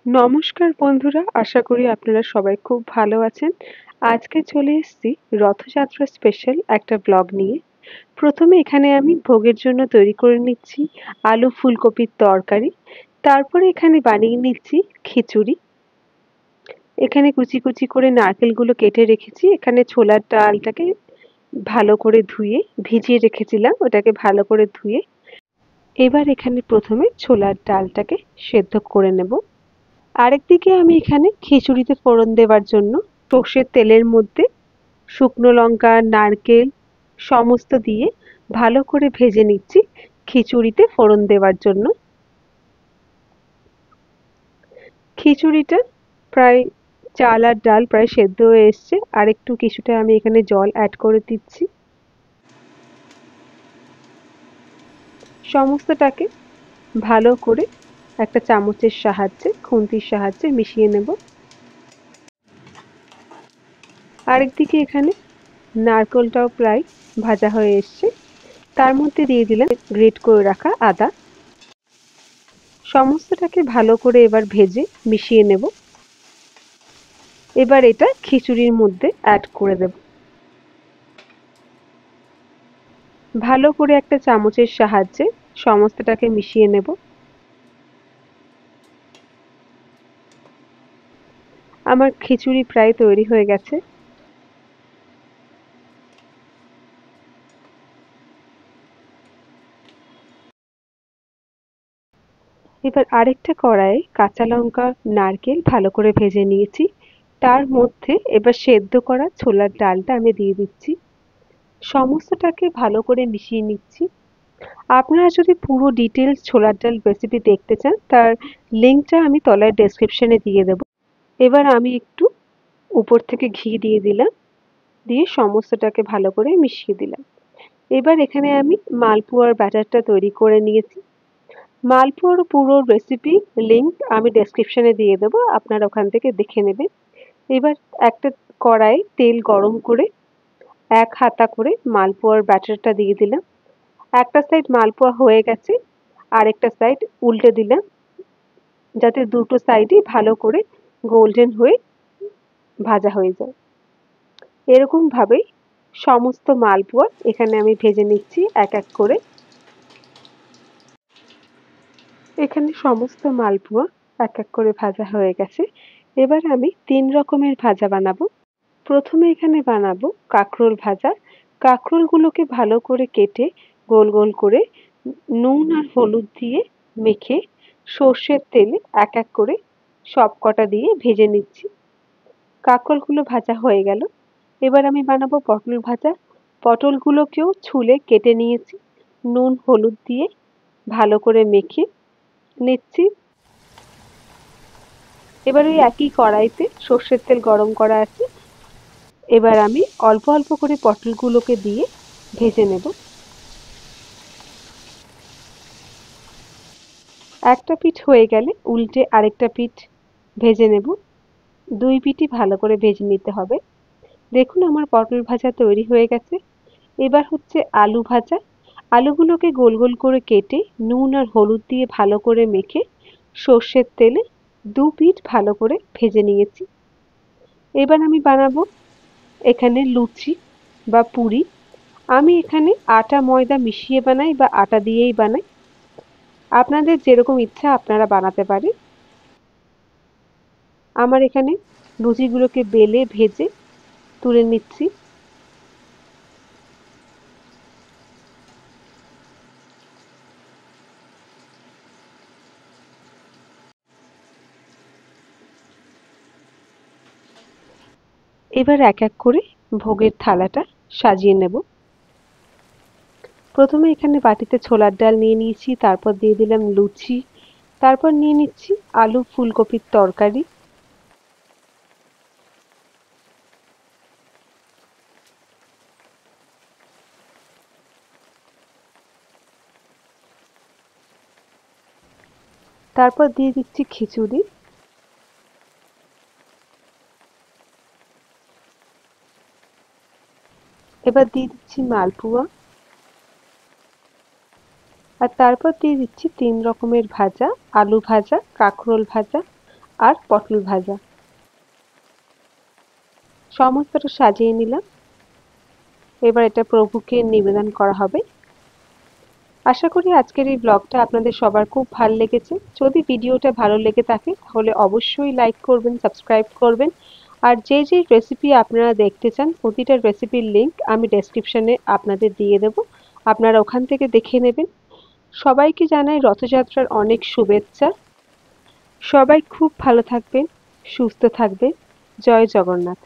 নমস্কার বন্ধুরা, আশা করি আপনারা সবাই খুব ভালো আছেন। আজকে চলে এসেছি রথযাত্রা স্পেশাল একটা ব্লগ নিয়ে। প্রথমে এখানে আমি ভোগের জন্য তৈরি করে নিচ্ছি আলু ফুলকপির তরকারি। তারপরে এখানে বানিয়ে নিচ্ছি খিচুড়ি। এখানে কুচি কুচি করে নারকেলগুলো কেটে রেখেছি। এখানে ছোলার ডালটাকে ভালো করে ধুয়ে ভিজিয়ে রেখেছিলাম, ওটাকে ভালো করে ধুয়ে এবার এখানে প্রথমে ছোলার ডালটাকে সেদ্ধ করে নেব। আরেকদিকে আমি এখানে খিচুড়িতে ফোড়ন দেওয়ার জন্য সর্ষের তেলের মধ্যে শুকনো লঙ্কা, নারকেল সমস্ত দিয়ে ভালো করে ভেজে নিচ্ছি খিচুড়িতে ফোড়ন দেওয়ার জন্য। খিচুড়িটা প্রায় চাল আর ডাল প্রায় সেদ্ধ হয়ে এসছে, আর একটু কিছুটা আমি এখানে জল অ্যাড করে দিচ্ছি। সমস্তটাকে ভালো করে একটা চামচের সাহায্যে, খুন্তির সাহায্যে মিশিয়ে নেব। আরেকদিকে এখানে নারকেলটাও প্রায় ভাজা হয়ে এসছে, তার মধ্যে দিয়ে দিলাম গ্রেট করে রাখা আদা। সমস্তটাকে ভালো করে এবার ভেজে মিশিয়ে নেব। এবার এটা খিচুড়ির মধ্যে অ্যাড করে দেব। ভালো করে একটা চামচের সাহায্যে সমস্তটাকে মিশিয়ে নেব। আমার খিচুড়ি প্রায় তৈরি হয়ে গেছে। এবার আরেকটা কড়াইয়ে কাঁচা লঙ্কা, নারকেল ভালো করে ভেজে নিয়েছি। তার মধ্যে এবার সেদ্ধ করা ছোলার ডালটা আমি দিয়ে দিচ্ছি। সমস্তটাকে ভালো করে মিশিয়ে নিচ্ছি। আপনারা যদি পুরো ডিটেলস ছোলার ডাল রেসিপি দেখতে চান, তার লিঙ্কটা আমি তলায় ডেসক্রিপশনে দিয়ে দেব। এবার আমি একটু উপর থেকে ঘি দিয়ে দিলাম, দিয়ে সমস্তটাকে ভালো করে মিশিয়ে দিলাম। এবার এখানে আমি মালপোয়ার ব্যাটারটা তৈরি করে নিয়েছি। মালপোয়ার পুরো রেসিপি লিঙ্ক আমি ডেসক্রিপশনে দিয়ে দেবো, আপনারা ওখান থেকে দেখে নেবেন। এবার একটা কড়াই তেল গরম করে এক হাতা করে মালপোয়ার ব্যাটারটা দিয়ে দিলাম। একটা সাইড মালপোয়া হয়ে গেছে, আরেকটা সাইড উল্টে দিলাম, যাতে দুটো সাইডই ভালো করে গোল্ডেন হয়ে ভাজা হয়ে যায়। এরকম ভাবেই সমস্ত মালপোয়া এখানে আমি ভেজে নিচ্ছি এক এক করে। এখানে সমস্ত মালপোয়া এক এক করে ভাজা হয়ে গেছে। এবার আমি ৩ রকমের ভাজা বানাবো। প্রথমে এখানে বানাবো কাঁকরোল ভাজা। কাঁকরোলগুলোকে ভালো করে কেটে গোল গোল করে নুন আর হলুদ দিয়ে মেখে সর্ষের তেলে এক এক করে সবকটা দিয়ে ভেজে নিচ্ছি। কাঁকরোলগুলো ভাজা হয়ে গেল। এবার আমি বানাবো পটল ভাজা। পটলগুলোকেও ছুলে কেটে নিয়েছি, নুন হলুদ দিয়ে ভালো করে মেখে নিচ্ছি। এবার ওই একই কড়াইতে সর্ষের তেল গরম করা আছে, এবার আমি অল্প অল্প করে পটলগুলোকে দিয়ে ভেজে নেব। একটা পিঠ হয়ে গেলে উল্টে আরেকটা পিঠ ভেজে নেব। দুই পিঠই ভালো করে ভেজে নিতে হবে। দেখুন আমার পটল ভাজা তৈরি হয়ে গেছে। এবার হচ্ছে আলু ভাজা। আলুগুলোকে গোল গোল করে কেটে নুন আর হলুদ দিয়ে ভালো করে মেখে সর্ষের তেলে দু পিঠ ভালো করে ভেজে নিয়েছি। এবার আমি বানাবো এখানে লুচি বা পুরি। আমি এখানে আটা ময়দা মিশিয়ে বানাই বা আটা দিয়েই বানাই, আপনাদের যেরকম ইচ্ছা আপনারা বানাতে পারেন। আমার এখানে লুচিগুলোকে বেলে ভেজে তুলে নিচ্ছি। এবার এক এক করে ভোগের থালাটা সাজিয়ে নেব। প্রথমে এখানে বাটিতে ছোলার ডাল নিয়ে নিয়েছি, তারপর দিয়ে দিলাম লুচি, তারপর নিয়ে নিচ্ছি আলু ফুলকপির তরকারি, তারপর দিয়ে দিচ্ছি খিচুড়ি, এবার দিয়ে দিচ্ছি মালপোয়া, আর তারপর দিয়ে দিচ্ছি ৩ রকমের ভাজা, আলু ভাজা, কাঁকরোল ভাজা আর পটল ভাজা। সমস্তটা সাজিয়ে নিলাম। এবার এটা প্রভুকে নিবেদন করা হবে। আশা করি আজকের এই ব্লগটা আপনাদের সবার খুব ভালো লেগেছে। যদি ভিডিওটা ভালো লেগে থাকে তাহলে অবশ্যই লাইক করবেন, সাবস্ক্রাইব করবেন। আর যে যে রেসিপি আপনারা দেখতে চান প্রতিটা রেসিপির লিংক আমি ডেসক্রিপশনে আপনাদের দিয়ে দেব। আপনারা ওখান থেকে দেখে নেবেন। সবাইকে জানাই রথযাত্রার অনেক শুভেচ্ছা। সবাই খুব ভালো থাকবেন, সুস্থ থাকবেন। জয় জগন্নাথ।